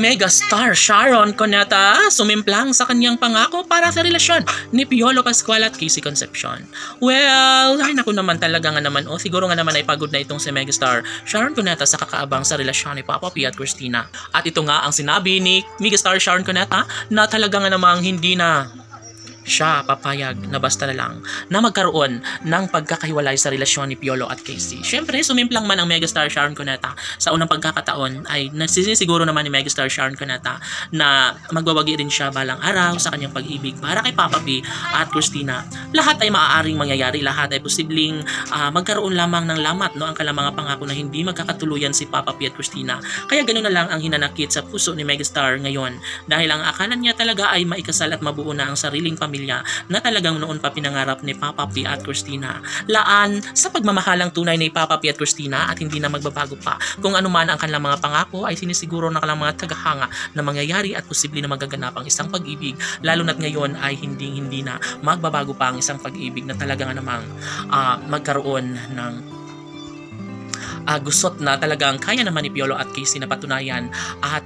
Megastar Sharon Cuneta sumimplang sa kanyang pangako para sa relasyon ni Piolo Pascual at Casey Concepcion. Well, ay naku naman talaga nga naman siguro nga naman ay pagod na itong si Megastar Sharon Cuneta sa kakaabang sa relasyon ni Papa P at Christina. At ito nga ang sinabi ni Megastar Sharon Cuneta na talaga nga namang hindi na siya papayag na basta na lang na magkaroon ng pagkakahiwalay sa relasyon ni Piolo at Casey. Siyempre, sumimplang man ang Megastar Sharon Cuneta sa unang pagkakataon ay nasisisiguro naman ni Megastar Sharon Cuneta na magbabagi rin siya balang araw sa kanyang pag-ibig para kay Papa P at Christina. Lahat ay maaaring mangyayari, lahat ay posibleng magkaroon lamang ng lamat, no, ang kanilang mga pangako na hindi magkakatuluyan si Papa P at Christina. Kaya ganoon na lang ang hinanakit sa puso ni Megastar ngayon dahil ang akala niya talaga ay maikasal at mabuo na ang sariling pamilya na talagang noon pa pinangarap ni Papa P at Christina. Laan sa pagmamahalang tunay ni Papa P at Christina at hindi na magbabago pa. Kung ano man ang kanilang mga pangako ay sinisiguro na kanilang mga tagahanga na mangyayari at posible na magaganap ang isang pag-ibig, lalo na't ngayon ay hindi na magbabago pa ang isang pag-ibig na talagang namang magkaroon ng gusot na talagang kaya naman ni Piolo at Casey na patunayan at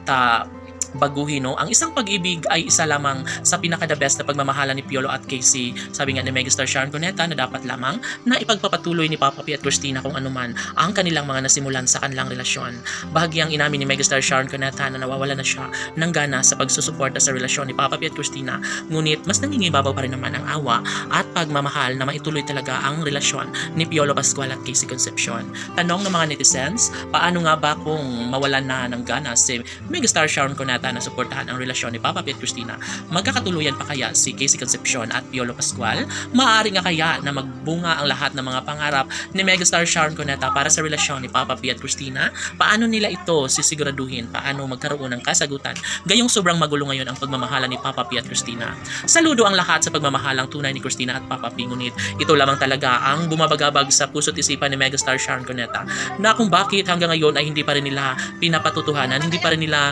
baguhin, no? Ang isang pag-ibig ay isa lamang sa pinaka-the best na pagmamahala ni Piolo at Casey. Sabi nga ni Megastar Sharon Cuneta na dapat lamang na ipagpapatuloy ni Papa P at Christina kung anuman ang kanilang mga nasimulan sa kanilang relasyon. Bahagyang inamin ni Megastar Sharon Cuneta na nawawala na siya ng gana sa pagsusuporta sa relasyon ni Papa P at Christina. Ngunit mas nangingibabaw pa rin naman ang awa at pagmamahal na maituloy talaga ang relasyon ni Piolo Pascual at Casey Concepcion. Tanong ng mga netizens, paano nga ba kung mawalan na ng gana si Megastar Sharon Cuneta na suportahan ang relasyon ni Papa P at Christina? Magkakatuluyan pa kaya si Casey Concepcion at Piolo Pascual? Maaari nga kaya na magbunga ang lahat ng mga pangarap ni Megastar Sharon Cuneta para sa relasyon ni Papa P at Christina? Paano nila ito sisiguraduhin? Paano magkaroon ng kasagutan? Gayong sobrang magulo ngayon ang pagmamahala ni Papa P at Christina. Saludo ang lahat sa pagmamahalang tunay ni Christina at Papa P, ngunit ito lamang talaga ang bumabagabag sa puso't isipan ni Megastar Sharon Cuneta na kung bakit hanggang ngayon ay hindi pa rin nila pinapatutuhanan, hindi pa rin nila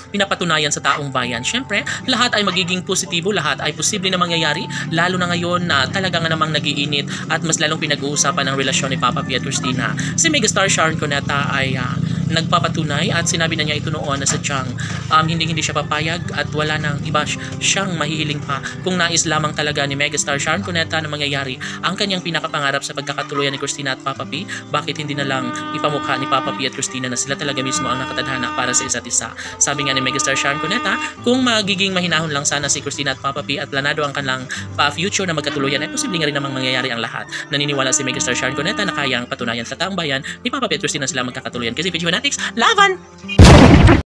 pinapatunayan sa taong bayan. Siyempre, lahat ay magiging positibo, lahat ay posible na mangyayari, lalo na ngayon na talaga nga namang nagiinit at mas lalong pinag-uusapan ang relasyon ni Papa P at Christina. Si Megastar Sharon Cuneta ay nagpapatunay at sinabi na niya ito noon na sadyang hindi siya papayag at wala nang iba siyang mahihiling pa kung nais lamang talaga ni Megastar Sharon Cuneta na mangyayari ang kanyang pinakapangarap sa pagkakatuluyan ni Christina at Papa P. Bakit hindi na lang ipamukha ni Papa P at Christina na sila talaga mismo ang nakatadhana para sa isa't isa? Sabi nga ni Megastar Sharon Cuneta, kung magiging mahinahon lang sana si Christina at Papa P at planado ang kanilang future na magkatuluyan ay posible nga rin namang mangyayari ang lahat. Naniniwala si Megastar Sharon Cuneta na kayang patunayan sa taong bayan ni Papa P at Christina sila magkakatuluyan. Kasi Video Fanatics, laban!